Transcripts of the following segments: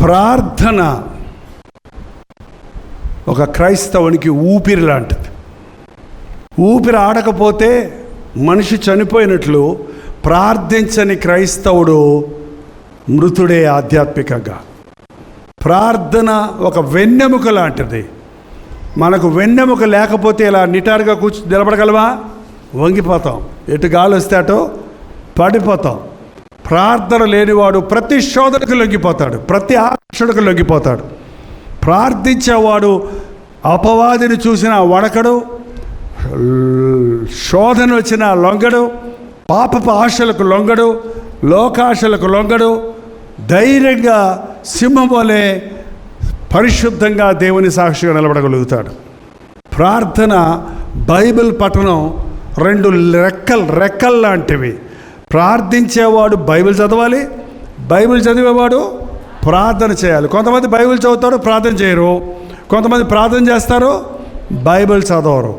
ప్రార్థన ఒక క్రైస్తవునికి ఊపిరి లాంటిది. ఊపిరి ఆడకపోతే మనిషి చనిపోయినట్లు ప్రార్థించని క్రైస్తవుడు మృతుడే ఆధ్యాత్మికంగా. ప్రార్థన ఒక వెన్నెముక లాంటిది. మనకు వెన్నెముక లేకపోతే ఇలా నిటారుగా నిలబడగలవా? వంగిపోతాం. ఎటు గాలి వస్తే అటో పడిపోతాం. ప్రార్థన లేనివాడు ప్రతి శోధనకు లొంగిపోతాడు, ప్రతి ఆకర్షణకు లొంగిపోతాడు. ప్రార్థించేవాడు అపవాదిని చూసిన వణకడు, శోధన వచ్చిన లొంగడు, పాపపు ఆశలకు లొంగడు, లోకాశలకు లొంగడు. ధైర్యంగా సింహం వలె పరిశుద్ధంగా దేవుని సాక్షిగా నిలబడగలుగుతాడు. ప్రార్థన, బైబిల్ పఠనం రెండు రెక్కలు లాంటివి. ప్రార్థించేవాడు బైబిల్ చదవాలి, బైబిల్ చదివేవాడు ప్రార్థన చేయాలి. కొంతమంది బైబిల్ చదువుతారు, ప్రార్థన చేయరు. కొంతమంది ప్రార్థన చేస్తారు, బైబిల్ చదవరు.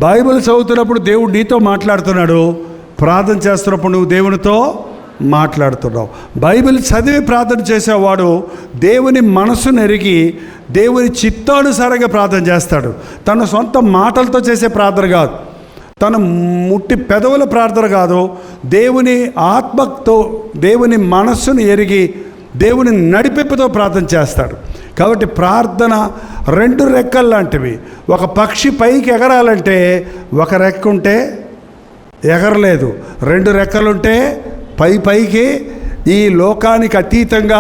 బైబిల్ చదువుతున్నప్పుడు దేవుడు నీతో మాట్లాడుతున్నాడు, ప్రార్థన చేస్తున్నప్పుడు నువ్వు దేవునితో మాట్లాడుతున్నావు. బైబిల్ చదివి ప్రార్థన చేసేవాడు దేవుని మనసును ఎరిగి దేవుని చిత్తానుసారంగా ప్రార్థన చేస్తాడు. తన సొంత మాటలతో చేసే ప్రార్థన కాదు, తన ముట్టి పెదవుల ప్రార్థన కాదు, దేవుని ఆత్మతో దేవుని మనస్సును ఎరిగి దేవుని నడిపింపుతో ప్రార్థన చేస్తాడు. కాబట్టి ప్రార్థన రెండు రెక్కలు లాంటివి. ఒక పక్షి పైకి ఎగరాలంటే ఒక రెక్క ఉంటే ఎగరలేదు, రెండు రెక్కలుంటే పైకి ఈ లోకానికి అతీతంగా,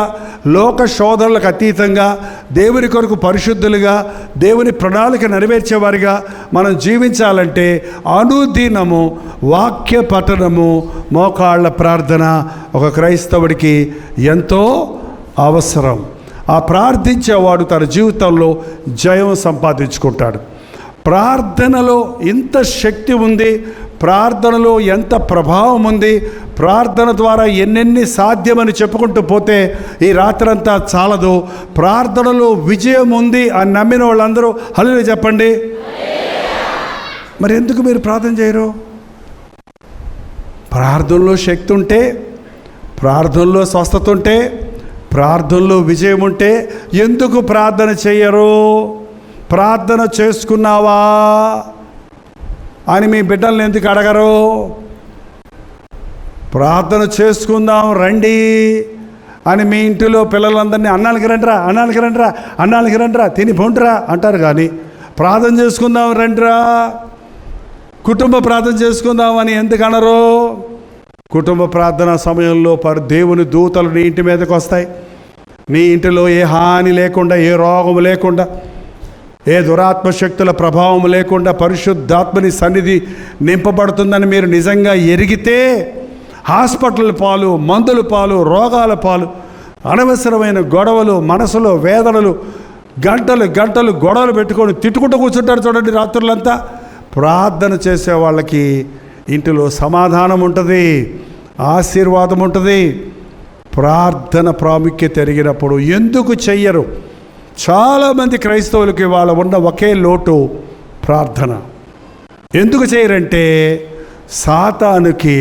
లోక శోధనలకు అతీతంగా దేవుని కొరకు పరిశుద్ధులుగా దేవుని ప్రణాళిక నెరవేర్చేవారిగా మనం జీవించాలంటే అనుదినము వాక్య పఠనము, మోకాళ్ళ ప్రార్థన ఒక క్రైస్తవుడికి ఎంతో అవసరం. ఆ ప్రార్థించేవాడు తన జీవితంలో జయం సంపాదించుకుంటాడు. ప్రార్థనలో ఇంత శక్తి ఉంది, ప్రార్థనలో ఎంత ప్రభావం ఉంది, ప్రార్థన ద్వారా ఎన్నెన్ని సాధ్యమని చెప్పుకుంటూ పోతే ఈ రాత్రంతా చాలదు. ప్రార్థనలో విజయం ఉంది అని నమ్మిన వాళ్ళందరూ హల్లెలూయా చెప్పండి. మరి ఎందుకు మీరు ప్రార్థన చేయరు? ప్రార్థనలో శక్తి ఉంటే, ప్రార్థనలో స్వస్థత ఉంటే, ప్రార్థనలో విజయం ఉంటే ఎందుకు ప్రార్థన చేయరు? ప్రార్థన చేసుకున్నావా అని మీ బిడ్డల్ని ఎందుకు అడగరు? ప్రార్థన చేసుకుందాం రండి అని మీ ఇంటిలో పిల్లలందరినీ అన్నాళ్ళకి రండిరా తిని పొండిరా అంటారు. కానీ ప్రార్థన చేసుకుందాం రండిరా, కుటుంబ ప్రార్థన చేసుకుందాం అని ఎందుకు అనరు? కుటుంబ ప్రార్థన సమయంలో దేవుని దూతలు నీ ఇంటి మీదకి వస్తాయి. నీ ఇంటిలో ఏ హాని లేకుండా, ఏ రోగం లేకుండా, ఏ దురాత్మ శక్తుల ప్రభావం లేకుండా పరిశుద్ధాత్మని సన్నిధి నింపబడుతుందని మీరు నిజంగా ఎరిగితే హాస్పిటల్ పాలు, మందుల పాలు, రోగాల పాలు, అనవసరమైన గొడవలు, మనసులో వేదనలు, గంటలు గొడవలు పెట్టుకొని తిట్టుకుంటూ కూర్చుంటారు చూడండి రాత్రులంతా. ప్రార్థన చేసే వాళ్ళకి ఇంటిలో సమాధానం ఉంటుంది, ఆశీర్వాదం ఉంటుంది. ప్రార్థన ప్రాముఖ్యత ఎరిగినప్పుడు ఎందుకు చెయ్యరు? చాలామంది క్రైస్తవులకి వాళ్ళ ఉన్న ఒకే లోటు ప్రార్థన. ఎందుకు చేయరంటే సాతానుకి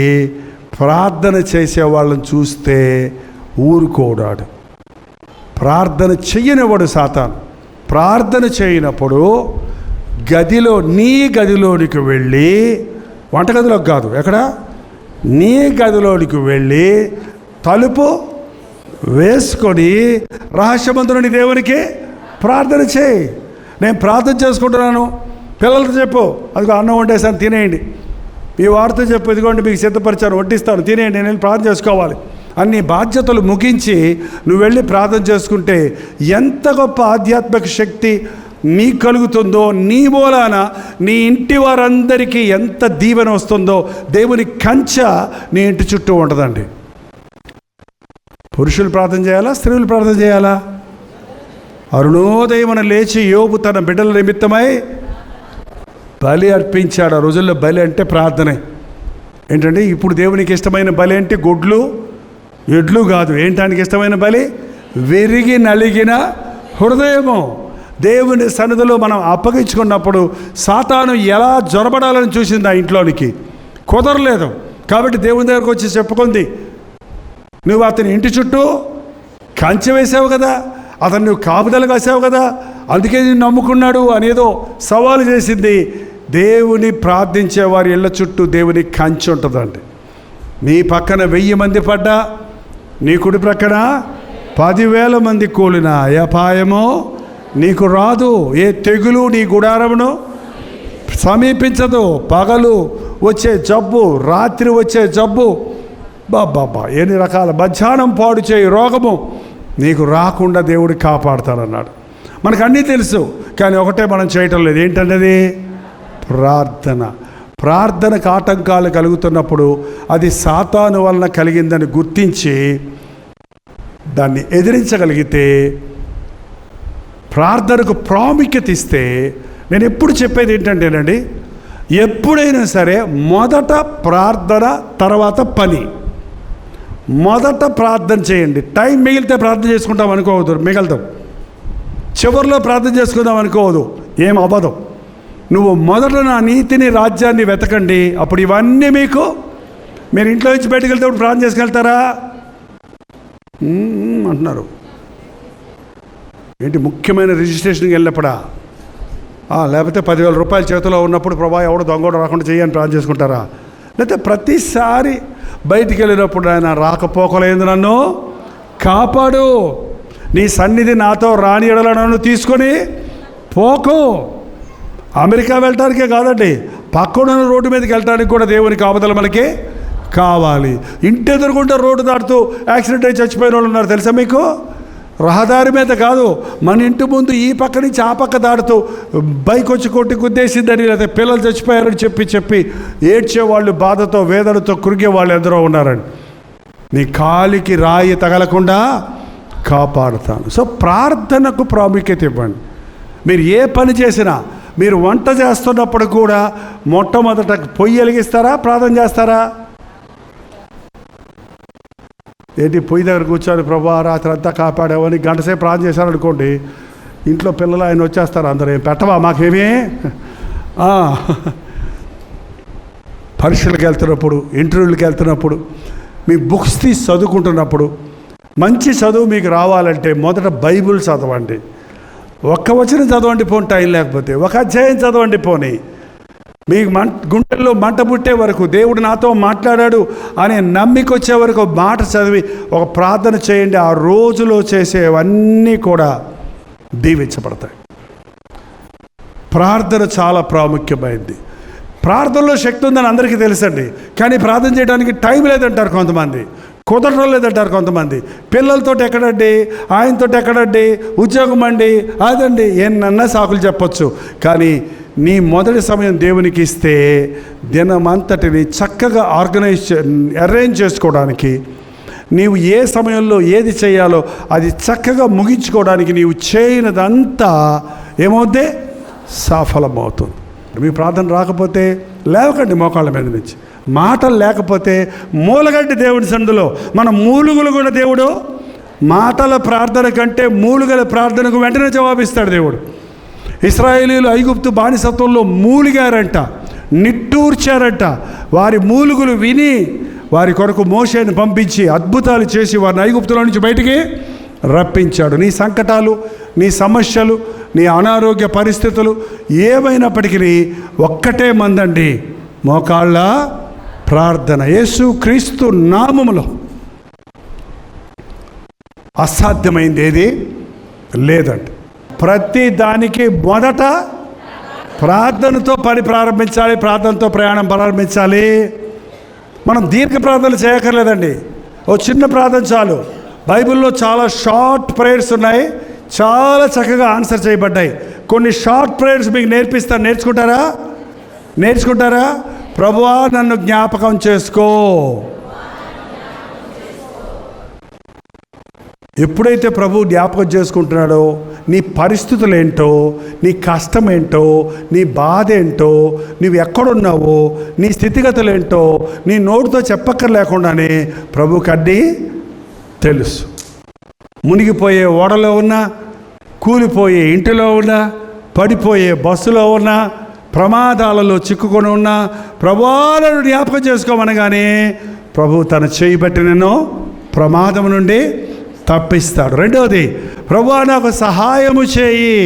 ప్రార్థన చేసే వాళ్ళని చూస్తే ఊరుకోడాడు. ప్రార్థన చెయ్యనివాడు సాతాను. ప్రార్థన చేయనప్పుడు నీ గదిలోనికి వెళ్ళి, వంటగదిలోకి కాదు, ఎక్కడ నీ గదిలోనికి వెళ్ళి తలుపు వేసుకొని రహస్యమంతుని దేవునికి ప్రార్థన చేయి. నేను ప్రార్థన చేసుకుంటున్నాను, పిల్లలతో చెప్పు, అదిగో అన్నం వండేసాను తినేయండి, ఈ వారితో చెప్పు, ఇదిగోండి మీకు సిద్ధపరిచాను వడ్డిస్తాను తినేయండి, నేను వెళ్ళి ప్రార్థన చేసుకోవాలి. అన్ని బాధ్యతలు ముగించి నువ్వు వెళ్ళి ప్రార్థన చేసుకుంటే ఎంత గొప్ప ఆధ్యాత్మిక శక్తి నీకు కలుగుతుందో, నీ మూలాన నీ ఇంటి వారందరికీ ఎంత దీవెన వస్తుందో. దేవుని కంచె నీ ఇంటి చుట్టూ ఉంటుందండి. పురుషులు ప్రార్థన చేయాలా, స్త్రీలు ప్రార్థన చేయాలా? అరుణోదయమున లేచి యోబు తన బిడ్డల నిమిత్తమై బలి అర్పించాడు. ఆ రోజుల్లో బలి అంటే ప్రార్థనే. ఏంటంటే ఇప్పుడు దేవునికి ఇష్టమైన బలి అంటే గొడ్లు ఎడ్లు కాదు. ఏంటానికి ఇష్టమైన బలి? విరిగి నలిగిన హృదయము. దేవుని సన్నిధిలో మనం అప్పగించుకున్నప్పుడు సాతాను ఎలా జొరబడాలని చూసింది ఆ ఇంట్లోనికి, కుదరలేదు. కాబట్టి దేవుని దగ్గరకు వచ్చి చెప్పుకుంది, నువ్వు అతని ఇంటి చుట్టూ కంచె వేసావు కదా, అతను నువ్వు కాపుదల కాసావు కదా, అందుకే నేను నమ్ముకున్నాడు అనేదో సవాలు చేసింది. దేవుని ప్రార్థించే వారి ఇళ్ళ చుట్టూ దేవుని కంచె ఉంటుందండి. నీ పక్కన 1000 మంది పడ్డా, నీ కుడి ప్రక్కన 10,000 మంది కూలినా ఏ అపాయమో నీకు రాదు. ఏ తెగులు నీ గుడారమును సమీపించదు. పగలు వచ్చే జబ్బు, రాత్రి వచ్చే జబ్బు, బాబా ఎన్ని రకాల మధ్యాహ్నం పాడు చేయి రోగము నీకు రాకుండా దేవుడు కాపాడుతాడన్నాడు. మనకు అన్నీ తెలుసు, కానీ ఒకటే మనం చేయటం లేదు. ఏంటన్నది? ప్రార్థన. ప్రార్థనకు ఆటంకాలు కలుగుతున్నప్పుడు అది సాతాను వలన కలిగిందని గుర్తించి దాన్ని ఎదిరించగలిగితే, ప్రార్థనకు ప్రాముఖ్యత ఇస్తే, నేను ఎప్పుడు చెప్పేది ఏంటంటేనండి, ఎప్పుడైనా సరే మొదట ప్రార్థన, తర్వాత పని. మొదట ప్రార్థన చేయండి. టైం మిగిలితే ప్రార్థన చేసుకుంటాం అనుకోవద్దు, మిగలుతాం. చివరిలో ప్రార్థన చేసుకుందాం అనుకోవద్దు, ఏం అవ్వదు. నువ్వు మొదట నా నీతిని, రాజ్యాన్ని వెతకండి, అప్పుడు ఇవన్నీ మీకు. మీరు ఇంట్లో నుంచి బయటకు వెళ్తే ప్రార్థన చేసుకెళ్తారా అంటున్నారు. ఏంటి ముఖ్యమైన రిజిస్ట్రేషన్కి వెళ్ళినప్పుడా? లేకపోతే 10,000 రూపాయలు చేతిలో ఉన్నప్పుడు ప్రభా ఎవడో దొంగోడు రాకుండా చేయని ప్రార్థన చేసుకుంటారా? లేకపోతే ప్రతిసారి బయటికి వెళ్ళినప్పుడు ఆయన రాకపోకలేదు నన్ను కాపాడు, నీ సన్నిధి నాతో రాని ఎడల నన్ను తీసుకొని పోకు. అమెరికా వెళ్ళటానికే కాదండి, పక్కన రోడ్డు మీదకి వెళ్ళటానికి కూడా దేవుని కాపుదల మనకి కావాలి. ఇంటి ఎదురుకుంటే రోడ్డు దాటుతూ యాక్సిడెంట్ అయి చచ్చిపోయిన వాళ్ళు ఉన్నారు తెలుసా మీకు? రహదారి మీద కాదు, మన ఇంటి ముందు ఈ పక్క నుంచి ఆ పక్క దాటుతూ బైక్ వచ్చి కొట్టి గుద్దేసిందని, లేకపోతే పిల్లలు చచ్చిపోయారని చెప్పి ఏడ్చేవాళ్ళు, బాధతో వేదనతో కురిగే వాళ్ళు ఎందరో ఉన్నారండి. నీ కాలికి రాయి తగలకుండా కాపాడుతాను. సో ప్రార్థనకు ప్రాముఖ్యత ఇవ్వండి. మీరు ఏ పని చేసినా, మీరు వంట చేస్తున్నప్పుడు కూడా మొట్టమొదట పొయ్యి వెలిగిస్తారా, ప్రార్థన చేస్తారా? ఏంటి పొయ్యి దగ్గర కూర్చొని ప్రభా రాత్రి అంతా కాపాడావని గంటసేపు ప్రార్థన చేశారనుకోండి, ఇంట్లో పిల్లలు ఆయన వచ్చేస్తారు, అందరూ ఏం పెట్టవా మాకేమీ. పరీక్షలకు వెళ్తున్నప్పుడు, ఇంటర్వ్యూలకు వెళ్తున్నప్పుడు, మీ బుక్స్ తీసి చదువుకుంటున్నప్పుడు, మంచి చదువు మీకు రావాలంటే మొదట బైబిల్ చదవండి. ఒక్క వచనం చదవండి పోనీ, టైం లేకపోతే ఒక అధ్యాయం చదవండి పోనీ. మీకు గుండెల్లో మంట పుట్టే వరకు, దేవుడు నాతో మాట్లాడాడు అనే నమ్మిక వచ్చే వరకు మాట చదివి ఒక ప్రార్థన చేయండి. ఆ రోజులో చేసేవన్నీ కూడా దీవించబడతాయి. ప్రార్థన చాలా ప్రాముఖ్యమైంది. ప్రార్థనలో శక్తి ఉందని అందరికీ తెలుసండి, కానీ ప్రార్థన చేయడానికి టైం లేదంటారు కొంతమంది, కుదరడం లేదంటారు కొంతమంది. పిల్లలతో ఎక్కడండి, ఆయనతో ఎక్కడండి, ఉద్యోగం అండి, అదండి, ఏమన్నా సాకులు చెప్పొచ్చు. కానీ నీ మొదటి సమయం దేవునికి ఇస్తే దినమంతటిని చక్కగా అరేంజ్ చేసుకోవడానికి, నీవు ఏ సమయంలో ఏది చేయాలో అది చక్కగా ముగించుకోవడానికి నీవు చేయనదంతా ఏమవుద్ది? సఫలమవుతుంది. మీ ప్రార్థన రాకపోతే లేవకండి మోకాళ్ళ మీద నుంచి. మాటలు లేకపోతే మూలగంటి దేవుడి సందులో మన మూలుగులు కూడా దేవుడు మాటల ప్రార్థన కంటే మూలుగల ప్రార్థనకు వెంటనే జవాబిస్తాడు దేవుడు. ఇశ్రాయేలీయులు ఐగుప్తు బానిసత్వంలో మూలిగారంట, నిట్టూర్చారంట. వారి మూలుగులు విని వారి కొరకు మోషేని పంపించి అద్భుతాలు చేసి వారిని ఐగుప్తులో నుంచి బయటికి రప్పించాడు. నీ సంకటాలు, నీ సమస్యలు, నీ అనారోగ్య పరిస్థితులు ఏమైనప్పటికీ ఒక్కటే మందండి, మోకాళ్ళ ప్రార్థన. యేసు క్రీస్తు నామములో అసాధ్యమైంది ఏది లేదండి. ప్రతి దానికి మొదట ప్రార్థనతో పని ప్రారంభించాలి, ప్రార్థనతో ప్రయాణం ప్రారంభించాలి. మనం దీర్ఘ ప్రార్థనలు చేయక్కర్లేదండి, ఓ చిన్న ప్రార్థన చాలు. బైబిల్లో చాలా షార్ట్ ప్రేయర్స్ ఉన్నాయి, చాలా చక్కగా ఆన్సర్ చేయబడ్డాయి. కొన్ని షార్ట్ ప్రేయర్స్ మీకు నేర్పిస్తాను, నేర్చుకుంటారా? ప్రభువా నన్ను జ్ఞాపకం చేసుకో. ఎప్పుడైతే ప్రభు జ్ఞాపకం చేసుకుంటున్నాడో, నీ పరిస్థితులు ఏంటో, నీ కష్టం ఏంటో, నీ బాధ ఏంటో, నువ్వు ఎక్కడున్నావో, నీ స్థితిగతులు ఏంటో నీ నోటితో చెప్పక్కర్లేకుండానే ప్రభుకి అన్నీ తెలుసు. మునిగిపోయే ఓడలో ఉన్నా, కూలిపోయే ఇంటిలో ఉన్నా, పడిపోయే బస్సులో ఉన్నా, ప్రమాదాలలో చిక్కుకొని ఉన్నా, ప్రభువును జ్ఞాపకం చేసుకోమనగానే ప్రభు తన చేయి బట్టి నిన్ను ప్రమాదం నుండి తప్పిస్తాడు. రెండవది, ప్రభువా నాకు సహాయము చేయి.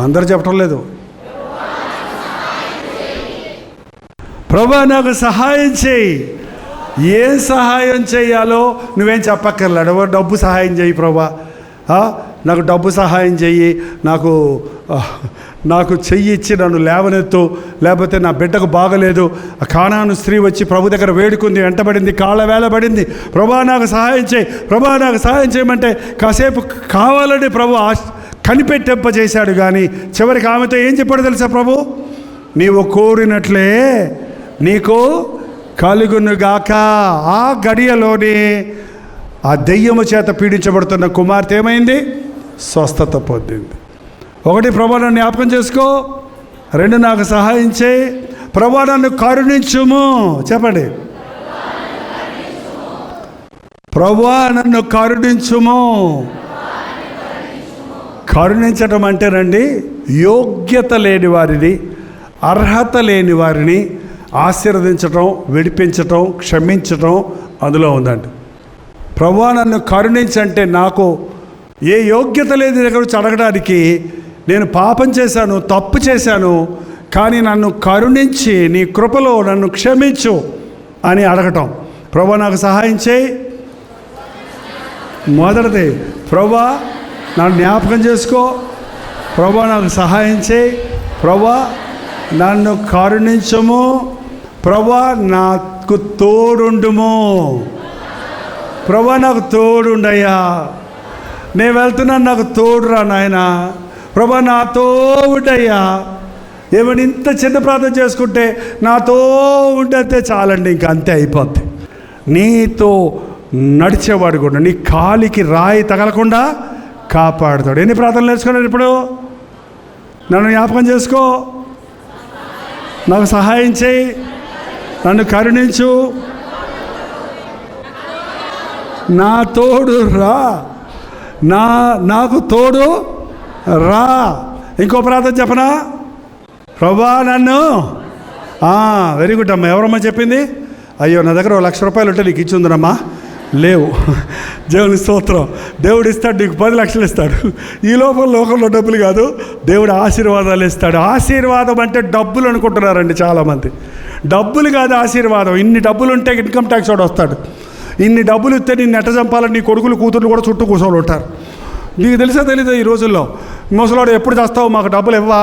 అందరూ చెప్పటం లేదు. ప్రభువా నాకు సహాయం చేయి. ఏం సహాయం చేయాలో నువ్వేం చెప్పక్కర్లేడు. డబ్బు సహాయం చేయి ప్రభువా, నాకు డబ్బు సహాయం చెయ్యి, నాకు చెయ్యి ఇచ్చి నన్ను లేవనెత్తు, లేకపోతే నా బిడ్డకు బాగలేదు, కానాను స్త్రీ వచ్చి ప్రభు దగ్గర వేడుకుంది, వెంటబడింది, కాళ్ళ వేలబడింది, ప్రభువా నాకు సహాయం చేయి, ప్రభువా నాకు సహాయం చేయమంటే కాసేపు కావాలని ప్రభు కనిపెట్టింపజేశాడు. కానీ చివరికి ఆమెతో ఏం చెప్పాడు తెలుసా ప్రభు? నీవు కోరినట్లే నీకు కలుగునుగాక. ఆ గడియలోనే ఆ దెయ్యము చేత పీడించబడుతున్న కుమార్తె ఏమైంది? స్వస్థత పొందింది. ఒకటి, ప్రభువా నన్ను జ్ఞాపకం చేసుకో. రెండు, నాకు సహాయం చేయి. ప్రభువా నన్ను కరుణించుము. చెప్పండి, ప్రభువా నన్ను కరుణించుము. కరుణించటం అంటేనండి, యోగ్యత లేని వారిని, అర్హత లేని వారిని ఆశీర్వదించటం, విడిపించటం, క్షమించటం అందులో ఉందండి. ప్రభువా నన్ను కరుణించంటే నాకు ఏ యోగ్యత లేదు దగ్గర వచ్చి అడగడానికి. నేను పాపం చేశాను, తప్పు చేశాను, కానీ నన్ను కరుణించి నీ కృపలో నన్ను క్షమించు అని అడగటం. ప్రభువా నాకు సహాయం చేయి. మొదటిది, ప్రభువా నన్ను జ్ఞాపకం చేసుకో. ప్రభువా నాకు సహాయం చేయి. ప్రభువా నన్ను కరుణించుము. ప్రభువా నాకు తోడుండుము. ప్రభువా నాకు తోడుండయ్యా, నేను వెళ్తున్నాను, నాకు తోడురా నాయన. ప్రభువా నా తోడుండయ్యా. ఏమని ఇంత చిన్న ప్రార్థన చేసుకుంటే నాతో ఉంటే చాలండి, ఇంకా అంతే అయిపోద్ది. నీతో నడిచేవాడు కూడా నీ కాలికి రాయి తగలకుండా కాపాడుతాడు. ఎన్ని ప్రార్థనలు నేర్చుకున్నాడు ఇప్పుడు? నన్ను జ్ఞాపకం చేసుకో, నాకు సహాయం చేయి, నన్ను కరుణించు, నా తోడు రా, నాకు తోడు రా. ఇంకో ప్రార్థన చెప్పనా? ప్రభువా నన్ను వెరీ గుడ్ అమ్మా. ఎవరమ్మా చెప్పింది? అయ్యో నా దగ్గర 1,00,000 రూపాయలు ఉంటే నీకు ఇచ్చిందనమ్మా. లేవు. దేవుని స్తోత్రం. దేవుడు ఇస్తాడు, నీకు 10 లక్షలు ఇస్తాడు. ఈ లోకంలో డబ్బులు కాదు, దేవుడు ఆశీర్వాదాలు ఇస్తాడు. ఆశీర్వాదం అంటే డబ్బులు అనుకుంటున్నారండి చాలామంది. డబ్బులు కాదు ఆశీర్వాదం. ఇన్ని డబ్బులు ఉంటే ఇన్కమ్ ట్యాక్స్ వాడు వస్తాడు. ఇన్ని డబ్బులు ఇస్తే నిన్ను ఎట్ట చంపాలని నీ కొడుకులు కూతుర్లు కూడా చుట్టూ కూర్చొని ఉంటారు. నీకు తెలుసా తెలీదా? ఈ రోజుల్లో ముసలాడు ఎప్పుడు చేస్తావు, మాకు డబ్బులు ఇవ్వా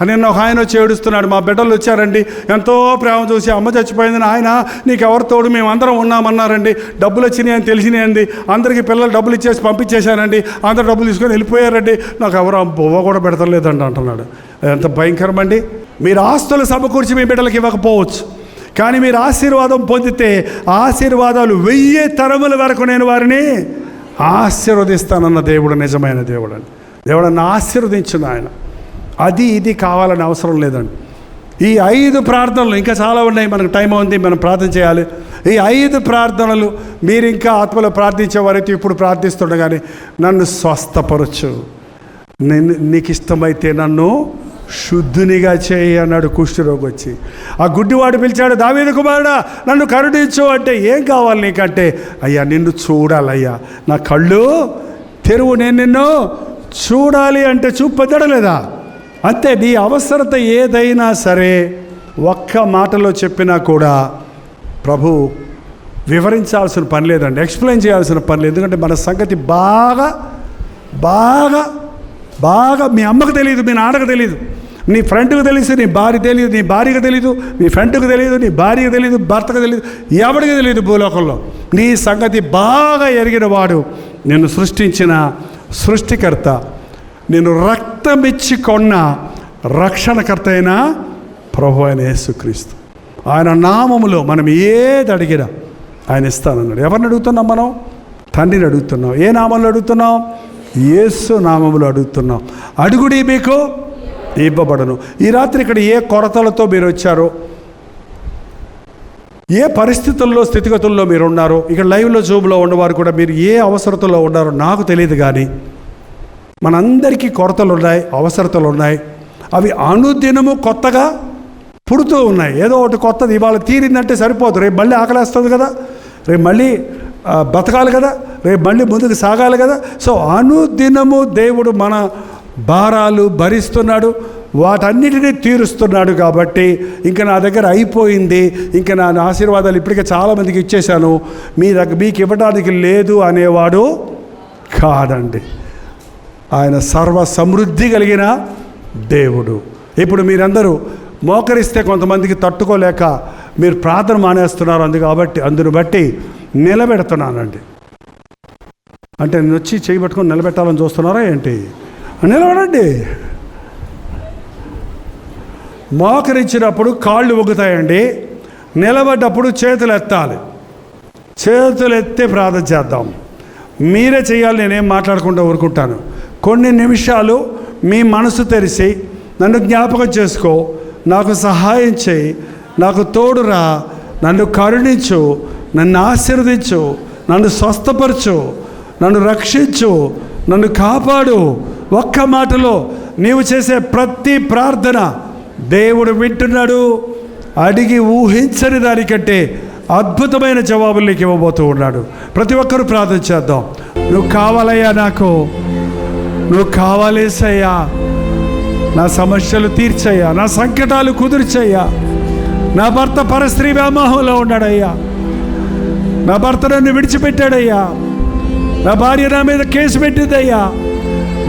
అని ఒక ఆయన వచ్చి ఏడుస్తున్నాడు. మా బిడ్డలు వచ్చారండి, ఎంతో ప్రేమ చూసి, అమ్మ చచ్చిపోయిందని, ఆయన నీకు ఎవరు తోడు, మేము అందరం ఉన్నామన్నారండి. డబ్బులు వచ్చినాయి అని తెలిసినాయండి, అందరికీ పిల్లలు డబ్బులు ఇచ్చేసి పంపించేశానండి, అందరు డబ్బులు తీసుకొని వెళ్ళిపోయారండి, నాకు ఎవరు బొవ్వ కూడా పెడతలేదండి అంటున్నాడు. ఎంత భయంకరం అండి. మీరు ఆస్తులు సమకూర్చి మీ బిడ్డలకి ఇవ్వకపోవచ్చు, కానీ మీరు ఆశీర్వాదం పొందితే ఆశీర్వాదాలు 1000 తరముల వరకు నేను వారిని ఆశీర్వదిస్తానన్న దేవుడు నిజమైన దేవుడు అండి. దేవుడನ್ನು ఆశీర్వదించిన ఆయన. అది ఇది కావాలని అవసరం లేదండి. ఈ 5 ప్రార్థనలు ఇంకా చాలా ఉన్నాయి, మనకు టైం ఉంది, మనం ప్రార్థన చేయాలి. ఈ 5 ప్రార్థనలు మీరు ఇంకా ఆత్మలో ప్రార్థించేవారైతే ఇప్పుడు ప్రార్థిస్తుండగానే, నన్ను స్వస్థపరచు, నీకు ఇష్టమైతే నన్ను శుద్ధునిగా చేయి అన్నాడు కుష్ఠరోగి వచ్చి. ఆ గుడ్డివాడు పిలిచాడు, దావీదు కుమారుడా నన్ను కరుణించు అంటే, ఏం కావాలి నీకంటే, అయ్యా నిన్ను చూడాలయ్యా, నా కళ్ళు తెరువు, నేను నిన్ను చూడాలి అంటే చూపెద్దడలేదా? అంతే. నీ అవసరత ఏదైనా సరే ఒక్క మాటలో చెప్పినా కూడా ప్రభు వివరించాల్సిన పని లేదండి, ఎక్స్ప్లెయిన్ చేయాల్సిన పని లేదు. ఎందుకంటే మన సంగతి బాగా బాగా బాగా మీ అమ్మకు తెలియదు, మీ నాన్నకు తెలియదు, నీ ఫ్రెండ్కి తెలియదు, నీ భార్య తెలియదు, నీ భార్యకు తెలియదు, నీ ఫ్రెండ్కి తెలియదు, నీ భార్యకు తెలియదు, భర్తకు తెలియదు, ఎవరికి తెలియదు భూలోకంలో. నీ సంగతి బాగా ఎరిగిన వాడు, నిన్ను సృష్టించిన సృష్టికర్త, నేను రక్తమిచ్చి కొన్న రక్షణకర్త అయిన ప్రభు అయిన యేసుక్రీస్తు. ఆయన నామములో మనం ఏది అడిగినా ఆయన ఇస్తానన్నాడు. ఎవరిని అడుగుతున్నాం మనం? తండ్రిని అడుగుతున్నాం. ఏ నామంలో అడుగుతున్నాం? యేసు నామములో అడుగుతున్నాం. అడుగుడి మీకు ఇవ్వబడను. ఈ రాత్రి ఇక్కడ ఏ కొరతలతో మీరు వచ్చారో, ఏ పరిస్థితుల్లో స్థితిగతుల్లో మీరు ఉన్నారో, ఇక్కడ లైవ్లో జూమ్లో ఉన్నవారు కూడా మీరు ఏ అవసరతలో ఉన్నారో నాకు తెలియదు, కానీ మనందరికీ కొరతలు ఉన్నాయి, అవసరతలు ఉన్నాయి. అవి అనుదినము కొత్తగా పుడుతూ ఉన్నాయి. ఏదో ఒకటి కొత్తది ఇవాళ తీరిందంటే సరిపోదు, రేపు మళ్ళీ ఆకలేస్తుంది కదా, రేపు మళ్ళీ బతకాలి కదా, రేపు మళ్ళీ ముందుకు సాగాలి కదా. సో అనుదినము దేవుడు మన భారాలు భరిస్తున్నాడు, వాటన్నిటినీ తీరుస్తున్నాడు. కాబట్టి ఇంకా నా దగ్గర అయిపోయింది, ఇంకా నా ఆశీర్వాదాలు ఇప్పటికే చాలామందికి ఇచ్చేశాను, మీకు ఇవ్వడానికి లేదు అనేవాడు కాదండి. ఆయన సర్వ సమృద్ధి కలిగిన దేవుడు. ఇప్పుడు మీరందరూ మోకరిస్తే కొంతమందికి తట్టుకోలేక మీరు ప్రార్థన మానేస్తున్నారు. అందును బట్టి నిలబెడుతున్నానండి. అంటే నేను వచ్చి చేయబెట్టుకొని నిలబెట్టాలని చూస్తున్నారా ఏంటి? నిలబడండి. మోకరించినప్పుడు కాళ్ళు ఊగుతాయండి, నిలబడ్డప్పుడు చేతులు ఎత్తాలి. చేతులు ఎత్తి ప్రార్థన చేద్దాం. మీరే చేయాలి, నేనేం మాట్లాడకుండా ఊరుకుంటాను. కొన్ని నిమిషాలు మీ మనసు తెరిచి నన్ను జ్ఞాపకం చేసుకో, నాకు సహాయం చేయి, నాకు తోడురా, నన్ను కరుణించు, నన్ను ఆశీర్వదించు, నన్ను స్వస్థపరచు, నన్ను రక్షించు, నన్ను కాపాడు. ఒక్క మాటలో నీవు చేసే ప్రతి ప్రార్థన దేవుడు వింటున్నాడు. అడిగి ఊహించని దానికంటే అద్భుతమైన జవాబులు నీకు ఇవ్వబోతూ ఉన్నాడు. ప్రతి ఒక్కరూ ప్రార్థన చేద్దాం. నువ్వు కావాలయ్యా, నాకు నువ్వు కావాలేసయ్యా, నా సమస్యలు తీర్చయ్యా, నా సంకటాలు కుదుర్చయ్యా. నా భర్త పరస్త్రీ వ్యామోహంలో ఉన్నాడయ్యా, నా భర్త నన్ను విడిచిపెట్టాడయ్యా, నా భార్య నా మీద కేసు పెట్టిందయ్యా,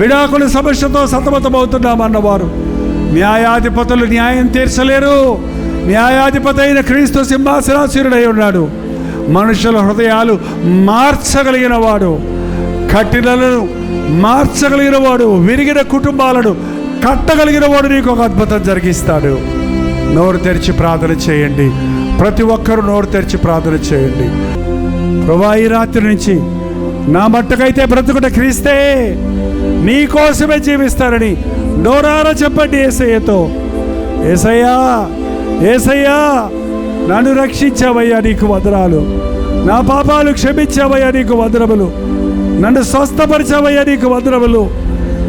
విడాకుల సమస్యతో సతమతమవుతున్నామన్నవారు, న్యాయాధిపతులు న్యాయం తీర్చలేరు, న్యాయాధిపతి అయిన క్రీస్తు సింహాసనాసీనుడై ఉన్నాడు. మనుషుల హృదయాలు మార్చగలిగిన వాడు, కఠినలను మార్చగలిగిన వాడు, విరిగిన కుటుంబాలను కట్టగలిగిన వాడు నీకు ఒక అద్భుతం జరిగిస్తాడు. నోరు తెరిచి ప్రార్థన చేయండి. ప్రతి ఒక్కరూ నోరు తెరిచి ప్రార్థన చేయండి. ప్రభువా, ఈ రాత్రి నుంచి నా మట్టుకైతే బ్రతుకుట క్రీస్తే, నీ కోసమే జీవిస్తారని నోరారా చెప్పండి యేసయ్యతో. యేసయ్యా, యేసయ్యా, నన్ను రక్షించావయ్యా, నీకు వందనాలు. నా పాపాలు క్షమించావయ్యా, నీకు వందనములు. నన్ను స్వస్థపరిచావయ్యా, నీకు వందనములు.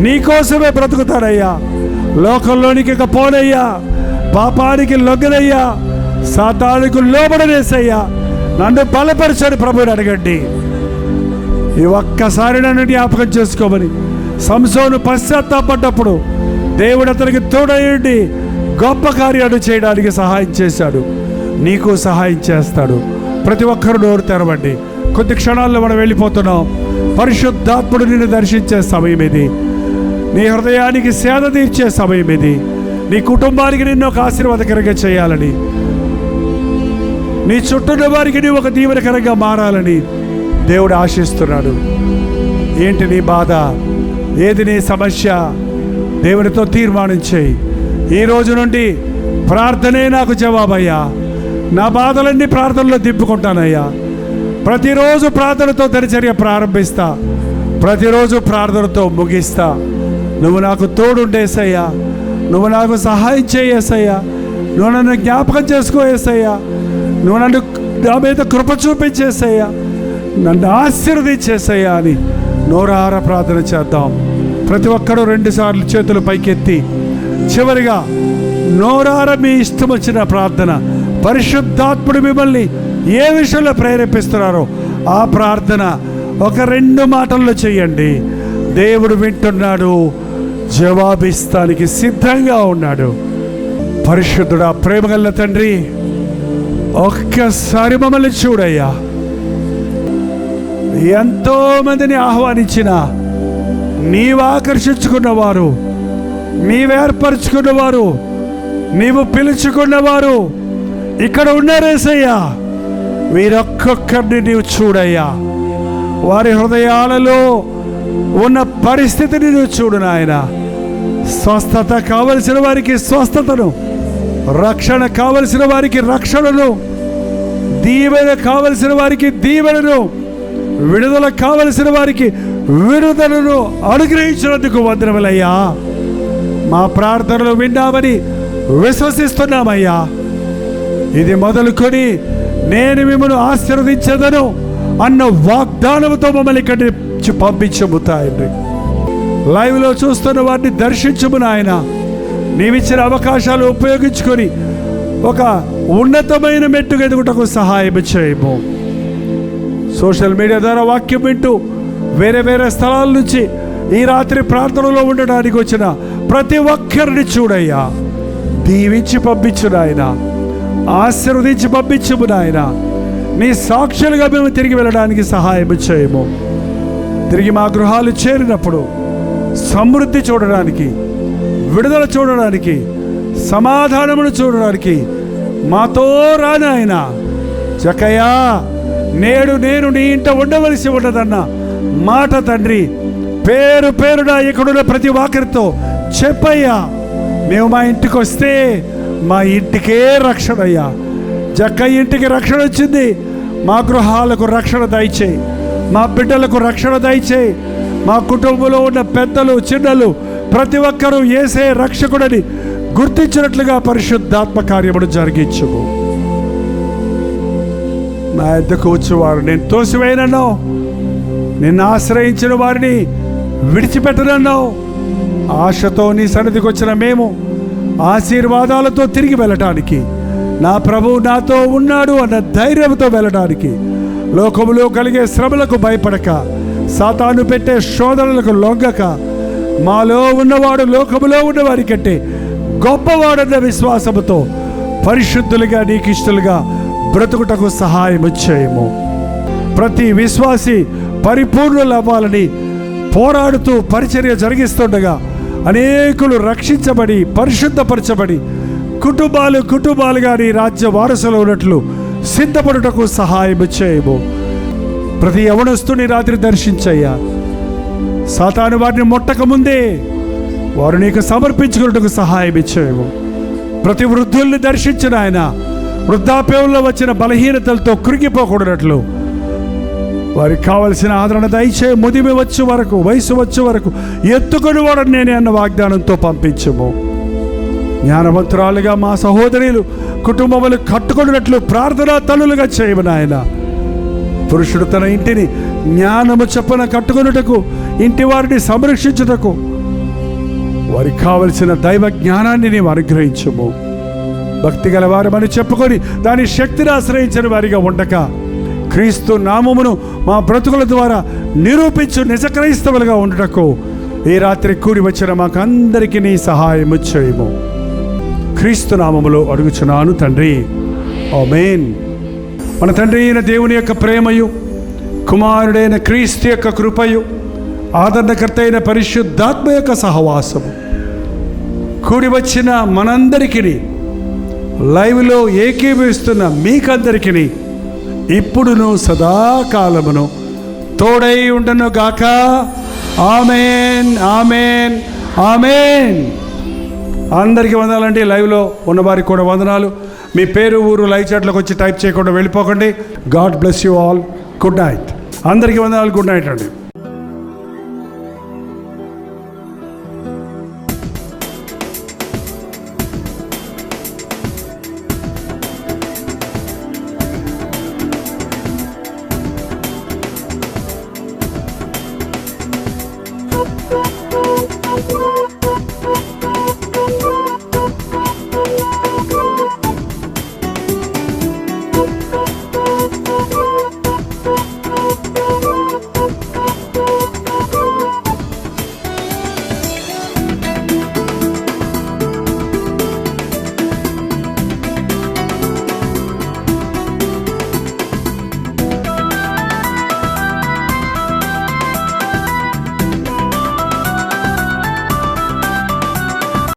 నీకోసమే బ్రతుకుతానయ్యా, లోకంలోనికి ఇక పోనయ్యా, పాపానికి లొంగనయ్యా, సాతానుకు లోబడనేసయ్యా, నన్ను బలపరచని ప్రభువుని అడగండి. ఈ ఒక్కసారి నన్ను జ్ఞాపకం చేసుకోమని సంసోను పశ్చాత్తాపడ్డప్పుడు దేవుడు అతనికి తోడయ్యండి గొప్ప కార్యాలు చేయడానికి సహాయం చేశాడు. నీకు సహాయం చేస్తాడు. ప్రతి ఒక్కరు నోరు తెరవండి. కొద్ది క్షణాల్లో మనం వెళ్ళిపోతున్నాం. పరిశుద్ధాత్ముడు నిన్ను దర్శించే సమయం ఇది. నీ హృదయానికి సేద తీర్చే సమయం ఇది. నీ కుటుంబానికి నిన్ను ఒక ఆశీర్వాదకరంగా చేయాలని, నీ చుట్టూ వారికి నీవు ఒక దీవెనకరంగా మారాలని దేవుడు ఆశిస్తున్నాడు. ఏంటి నీ బాధ? ఏది నీ సమస్య? దేవునితో తీర్మానం చేయి. ఈ రోజు నుండి ప్రార్థనే నాకు జవాబయ్యా. నా బాధలన్నీ ప్రార్థనలో దింపుకుంటానయ్యా. ప్రతిరోజు ప్రార్థనతో దినచర్య ప్రారంభిస్తా, ప్రతిరోజు ప్రార్థనతో ముగిస్తా. నువ్వు నాకు తోడుండేసయ్యా, నువ్వు నాకు సహాయం చేయేసయ్యా, నువ్వు నన్ను జ్ఞాపకం చేసుకోయేసయ్యా, నువ్వు నన్ను నా మీద కృప చూపించేసయ్యా, నన్ను ఆశీర్వదించేసయ్యా అని నోరారా ప్రార్థన చేద్దాం. ప్రతి ఒక్కరూ 2 సార్లు చేతులు పైకెత్తి చివరిగా నోరారా మీ ఇష్టం వచ్చిన ప్రార్థన, పరిశుద్ధాత్ముడు మిమ్మల్ని ఏ విషయంలో ప్రేరేపిస్తున్నారో ఆ ప్రార్థన ఒక 2 మాటల్లో చేయండి. దేవుడు వింటున్నాడు, జవాబిస్తానికి సిద్ధంగా ఉన్నాడు. పరిశుద్ధుడా, ప్రేమగల తండ్రి, ఒక్కసారి మమ్మల్ని చూడయ్యా. ఎంతో మందిని ఆహ్వానించిన, నీవు ఆకర్షించుకున్నవారు, నీవు ఏర్పరచుకున్నవారు, నీవు పిలుచుకున్నవారు ఇక్కడ ఉన్నారేసయ్యా. వీరొక్కొక్కరిని నీవు చూడయ్యా. వారి హృదయాలలో ఉన్న పరిస్థితిని నువ్వు చూడు నాయన. స్వస్థత కావలసిన వారికి స్వస్థతను, రక్షణ కావలసిన వారికి రక్షణను, దీవెన కావలసిన వారికి దీవెనను, విడుదల కావలసిన వారికి విడుదలను అనుగ్రహించినందుకు వందనములయ్యా. మా ప్రార్థనలు విన్నామని విశ్వసిస్తున్నామయ్యా. ఇది మొదలుకొని నేను మిమ్మల్ని ఆశీర్వదించదను అన్న వాగ్దానంతో మమ్మల్ని ఇక్కడి నుంచి పంపించము తండ్రి. లైవ్లో చూస్తున్న వారిని దర్శించము నాయన. నీవిచ్చిన అవకాశాలు ఉపయోగించుకొని ఒక ఉన్నతమైన మెట్టుకు ఎదుగుటకు సహాయం చేయము. సోషల్ మీడియా ద్వారా వాక్యం వింటూ వేరే వేరే స్థలాల నుంచి ఈ రాత్రి ప్రార్థనలో ఉండడానికి వచ్చిన ప్రతి ఒక్కరిని చూడయ్యా, దీవించి పంపించు నాయన, ఆశీర్వదించి పంపించుము నాయన. నీ సాక్షులుగా మేము తిరిగి వెళ్ళడానికి సహాయం చేయము. తిరిగి మా గృహాలు చేరినప్పుడు సమృద్ధి చూడడానికి, విడుదల చూడడానికి, సమాధానమును చూడడానికి మాతో రానాయన. చక్కయ్యా, నేడు నేను నీ ఇంట ఉండవలసి ఉన్నదన్న మాట తండ్రి పేరు పేరున ఇక్కడున్న ప్రతి ఒక్కరితో చెప్పయ్యా. మేము మా ఇంటికి వస్తే మా ఇంటికే రక్షణ అయ్యా. జక్కయ్య ఇంటికి రక్షణ వచ్చింది, మా గృహాలకు రక్షణ దయచేయి, మా బిడ్డలకు రక్షణ దయచేయి. మా కుటుంబంలో ఉన్న పెద్దలు చిన్నలు ప్రతి ఒక్కరూ యేసే రక్షకుడని గుర్తించినట్లుగా పరిశుద్ధాత్మ కార్యమును జరిగించుము. నా యొద్దకు వచ్చేవారు నేను తోసివేయనన్నావు, నిన్ను ఆశ్రయించిన వారిని విడిచిపెట్టనన్నావు. ఆశతో నీ సన్నిధికి వచ్చిన మేము ఆశీర్వాదాలతో తిరిగి వెళ్ళటానికి, నా ప్రభువు నాతో ఉన్నాడు అన్న ధైర్యంతో వెళ్ళడానికి, లోకములో కలిగే శ్రమలకు భయపడక, సాతాను పెట్టే శోధనలకు లొంగక, మాలో ఉన్నవాడు లోకములో ఉన్నవారి కంటే గొప్పవాడన్న విశ్వాసముతో పరిశుద్ధులుగా నీకు ఇష్టలుగా బ్రతుకుటకు సహాయం చేయము. ప్రతి విశ్వాసి పరిపూర్ణులు అవ్వాలని పోరాడుతూ పరిచర్య జరిగిస్తుండగా అనేకులు రక్షించబడి పరిశుద్ధపరచబడి కుటుంబాలుగా నీ రాజ్య వారసులు ఉన్నట్లు సిద్ధపడుటకు సహాయం చేయము. ప్రతి యవనస్తుని రాత్రి దర్శించయ్యా. సాతాను వారిని ముట్టక ముందే వారు నీకు సమర్పించుకున్నట్టుకు సహాయం చేయము. ప్రతి వృద్ధుల్ని దర్శించిన ఆయన వృద్ధాప్యంలో వచ్చిన బలహీనతలతో కృంగిపోకూడనట్లు వారికి కావలసిన ఆదరణ దయచే. ముదిమి వచ్చే వరకు, వయసు వచ్చే వరకు ఎత్తుకొని వాడని నేనే అన్న వాగ్దానంతో పంపించము. జ్ఞానవంతురాలుగా మా సహోదరులు కుటుంబములు కట్టుకున్నట్లు ప్రార్థనా తల్లులుగా చేయము నాయన. పురుషుడు తన ఇంటిని జ్ఞానము చొప్పున కట్టుకొనుటకు, ఇంటి వారిని సంరక్షించుటకు వారికి కావలసిన దైవ జ్ఞానాన్ని నీవు అనుగ్రహించుము. భక్తి గల వారమని చెప్పుకొని దాని శక్తిని ఆశ్రయించిన వారిగా ఉండక, క్రీస్తు నామమును మా బ్రతుకుల ద్వారా నిరూపించు నిజ క్రైస్తవులుగా ఉండటకు ఈ రాత్రి కూడి వచ్చిన మాకందరికీ నీ సహాయము చేయము. క్రీస్తు నామములో అడుగుచున్నాను తండ్రి, ఆమేన్. మన తండ్రి అయిన దేవుని యొక్క ప్రేమయు, కుమారుడైన క్రీస్తు యొక్క కృపయు, ఆదరణకర్త అయిన పరిశుద్ధాత్మ యొక్క సహవాసము కూడి వచ్చిన మనందరికీ, లైవ్లో ఏకీభవిస్తున్న మీకందరికీ ఇప్పుడును సదాకాలమును తోడై ఉండను గాక. ఆమేన్, ఆమేన్, ఆమేన్. అందరికీ వందనాలండి. లైవ్లో ఉన్నవారికి కూడా వందనాలు. మీ పేరు ఊరు లైవ్ చాట్లోకి వచ్చి టైప్ చేయకుండా వెళ్ళిపోకండి. God bless you all. Good night. అందరికీ వందనాలు. గుడ్ నైట్ అండి. Thank you.